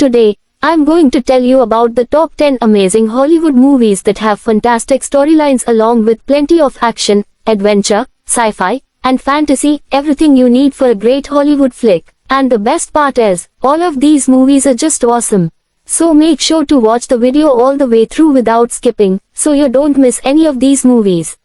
Today, I'm going to tell you about the top 10 amazing Hollywood movies that have fantastic storylines along with plenty of action, adventure, sci-fi, and fantasy, everything you need for a great Hollywood flick. And the best part is, all of these movies are just awesome. So make sure to watch the video all the way through without skipping, so you don't miss any of these movies.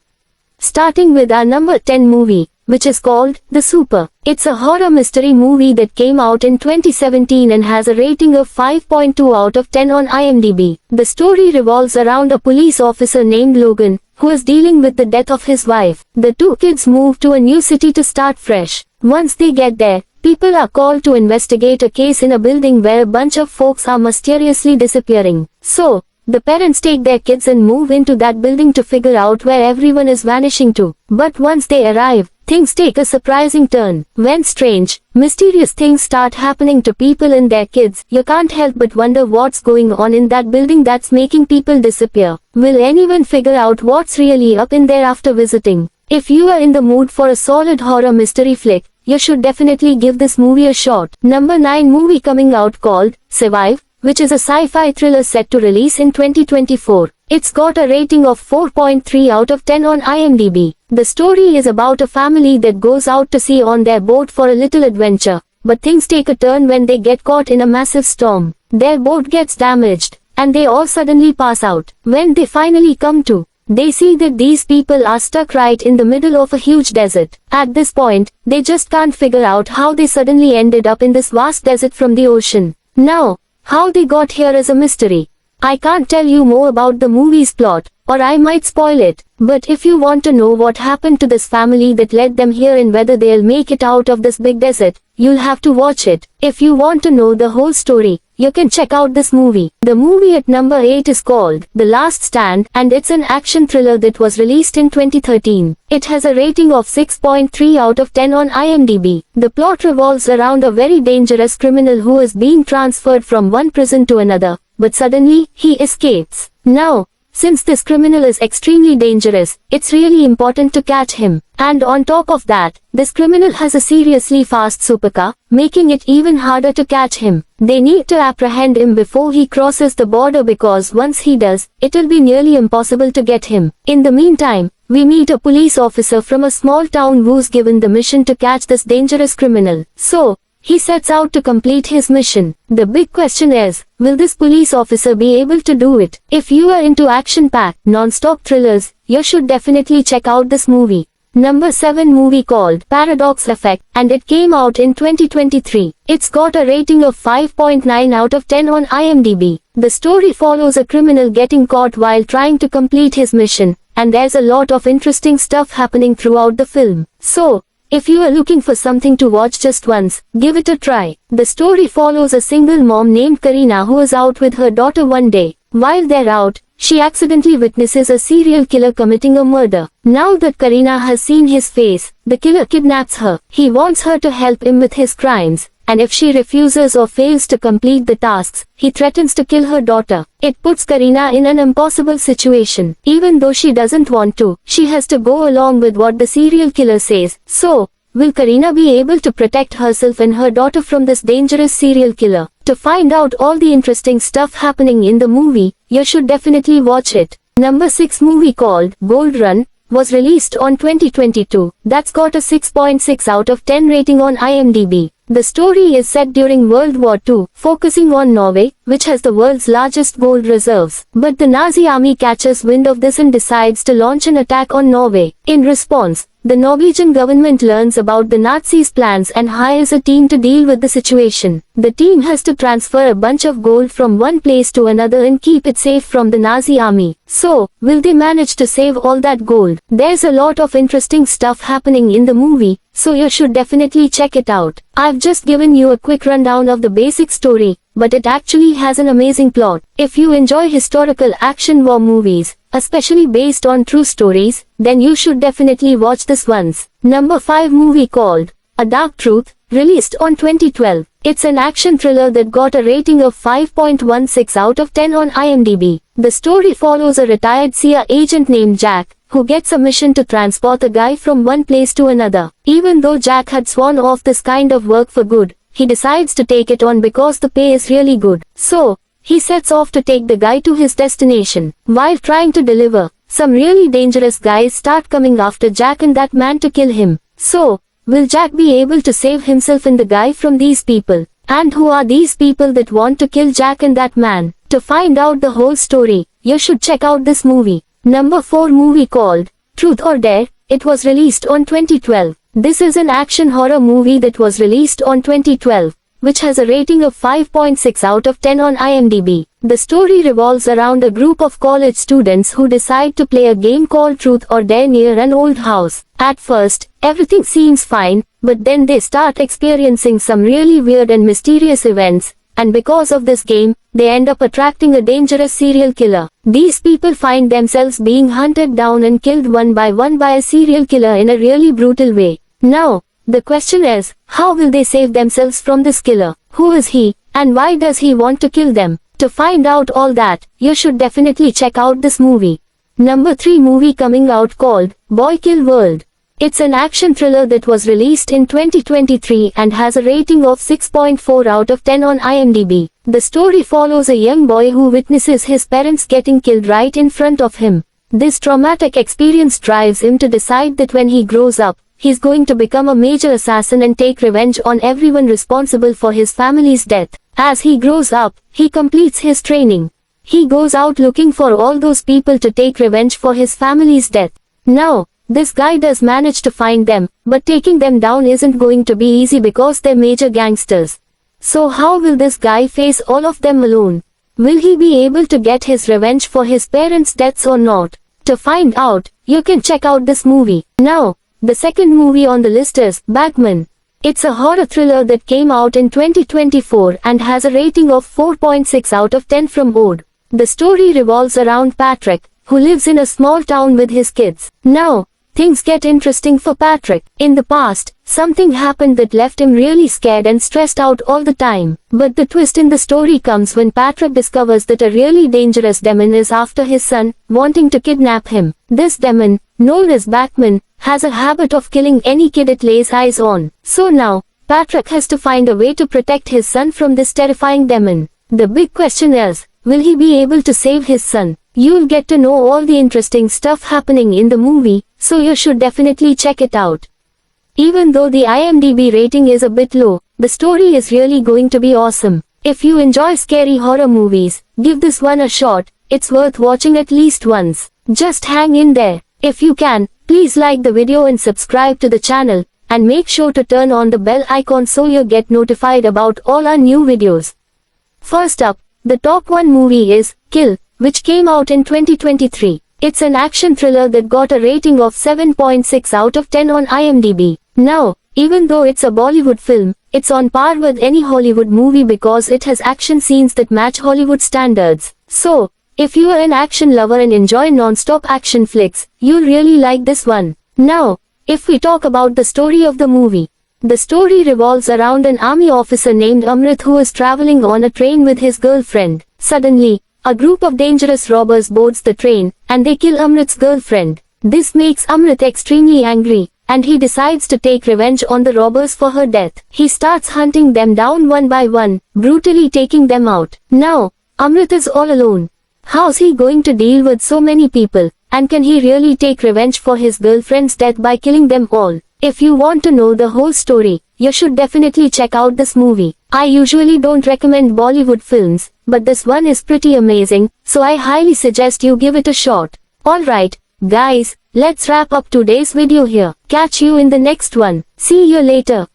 Starting with our number 10 movie, which is called The Super. It's a horror mystery movie that came out in 2017 and has a rating of 5.2 out of 10 on IMDb. The story revolves around a police officer named Logan, who is dealing with the death of his wife. The two kids move to a new city to start fresh. Once they get there, people are called to investigate a case in a building where a bunch of folks are mysteriously disappearing. So, the parents take their kids and move into that building to figure out where everyone is vanishing to. But once they arrive, things take a surprising turn. When strange, mysterious things start happening to people and their kids, you can't help but wonder what's going on in that building that's making people disappear. Will anyone figure out what's really up in there after visiting? If you are in the mood for a solid horror mystery flick, you should definitely give this movie a shot. Number 9 movie coming out called Survive, which is a sci-fi thriller set to release in 2024. It's got a rating of 4.3 out of 10 on IMDb. The story is about a family that goes out to sea on their boat for a little adventure, but things take a turn when they get caught in a massive storm. Their boat gets damaged, and they all suddenly pass out. When they finally come to, they see that these people are stuck right in the middle of a huge desert. At this point, they just can't figure out how they suddenly ended up in this vast desert from the ocean. Now, how they got here is a mystery. I can't tell you more about the movie's plot, or I might spoil it. But if you want to know what happened to this family that led them here and whether they'll make it out of this big desert, you'll have to watch it. If you want to know the whole story, you can check out this movie. The movie at number 8 is called The Last Stand, and it's an action thriller that was released in 2013. It has a rating of 6.3 out of 10 on IMDb. The plot revolves around a very dangerous criminal who is being transferred from one prison to another, but suddenly, he escapes. Now, since this criminal is extremely dangerous, it's really important to catch him. And on top of that, this criminal has a seriously fast supercar, making it even harder to catch him. They need to apprehend him before he crosses the border because once he does, it'll be nearly impossible to get him. In the meantime, we meet a police officer from a small town who's given the mission to catch this dangerous criminal. So, he sets out to complete his mission. The big question is, will this police officer be able to do it? If you are into action-packed, non-stop thrillers, you should definitely check out this movie. Number 7 movie called Paradox Effect, and it came out in 2023. It's got a rating of 5.9 out of 10 on IMDb. The story follows a criminal getting caught while trying to complete his mission, and there's a lot of interesting stuff happening throughout the film. So, if you are looking for something to watch just once, give it a try. The story follows a single mom named Karina who is out with her daughter one day. While they're out, she accidentally witnesses a serial killer committing a murder. Now that Karina has seen his face, the killer kidnaps her. He wants her to help him with his crimes, and if she refuses or fails to complete the tasks, he threatens to kill her daughter. It puts Karina in an impossible situation. Even though she doesn't want to, she has to go along with what the serial killer says. So, will Karina be able to protect herself and her daughter from this dangerous serial killer? To find out all the interesting stuff happening in the movie, you should definitely watch it. Number 6 movie called Gold Run was released on 2022. That's got a 6.6 out of 10 rating on IMDb. The story is set during World War II, focusing on Norway, which has the world's largest gold reserves. But the Nazi army catches wind of this and decides to launch an attack on Norway. In response, the Norwegian government learns about the Nazis' plans and hires a team to deal with the situation. The team has to transfer a bunch of gold from one place to another and keep it safe from the Nazi army. So, will they manage to save all that gold? There's a lot of interesting stuff happening in the movie, so you should definitely check it out. I've just given you a quick rundown of the basic story, but it actually has an amazing plot. If you enjoy historical action war movies, especially based on true stories, then you should definitely watch this once. Number 5 movie called A Dark Truth, released on 2012. It's an action thriller that got a rating of 5.16 out of 10 on IMDb. The story follows a retired CIA agent named Jack, who gets a mission to transport a guy from one place to another. Even though Jack had sworn off this kind of work for good, he decides to take it on because the pay is really good. So, he sets off to take the guy to his destination. While trying to deliver, some really dangerous guys start coming after Jack and that man to kill him. So, will Jack be able to save himself and the guy from these people? And who are these people that want to kill Jack and that man? To find out the whole story, you should check out this movie. Number 4 movie called Truth or Dare. It was released on 2012. This is an action horror movie that was released on 2012, which has a rating of 5.6 out of 10 on IMDb. The story revolves around a group of college students who decide to play a game called Truth or Dare near an old house. At first, everything seems fine, but then they start experiencing some really weird and mysterious events, and because of this game, they end up attracting a dangerous serial killer. These people find themselves being hunted down and killed one by a serial killer in a really brutal way. Now, the question is, how will they save themselves from this killer? Who is he, and why does he want to kill them? To find out all that, you should definitely check out this movie. Number 3 movie coming out called Boy Kill World. It's an action thriller that was released in 2023 and has a rating of 6.4 out of 10 on IMDb. The story follows a young boy who witnesses his parents getting killed right in front of him. This traumatic experience drives him to decide that when he grows up, he's going to become a major assassin and take revenge on everyone responsible for his family's death. As he grows up, he completes his training. He goes out looking for all those people to take revenge for his family's death. Now, this guy does manage to find them, but taking them down isn't going to be easy because they're major gangsters. So how will this guy face all of them alone? Will he be able to get his revenge for his parents' deaths or not? To find out, you can check out this movie. Now, the second movie on the list is Batman. It's a horror thriller that came out in 2024 and has a rating of 4.6 out of 10 from OD. The story revolves around Patrick, who lives in a small town with his kids. Now, things get interesting for Patrick. In the past, something happened that left him really scared and stressed out all the time. But the twist in the story comes when Patrick discovers that a really dangerous demon is after his son, wanting to kidnap him. This demon, known as Batman, has a habit of killing any kid it lays eyes on. So now, Patrick has to find a way to protect his son from this terrifying demon. The big question is, will he be able to save his son? You'll get to know all the interesting stuff happening in the movie, so you should definitely check it out. Even though the IMDb rating is a bit low, the story is really going to be awesome. If you enjoy scary horror movies, give this one a shot. It's worth watching at least once. Just hang in there. If you can, please like the video and subscribe to the channel, and make sure to turn on the bell icon so you get notified about all our new videos. First up, the top 1 movie is Kill, which came out in 2023. It's an action thriller that got a rating of 7.6 out of 10 on IMDb. Now, even though it's a Bollywood film, it's on par with any Hollywood movie because it has action scenes that match Hollywood standards. So, if you are an action lover and enjoy non-stop action flicks, you'll really like this one. Now, if we talk about the story of the movie, the story revolves around an army officer named Amrit who is traveling on a train with his girlfriend. Suddenly, a group of dangerous robbers boards the train, and they kill Amrit's girlfriend. This makes Amrit extremely angry, and he decides to take revenge on the robbers for her death. He starts hunting them down one by one, brutally taking them out. Now, Amrit is all alone. How's he going to deal with so many people, and can he really take revenge for his girlfriend's death by killing them all? If you want to know the whole story, you should definitely check out this movie. I usually don't recommend Bollywood films, but this one is pretty amazing, so I highly suggest you give it a shot. Alright, guys, let's wrap up today's video here. Catch you in the next one. See you later.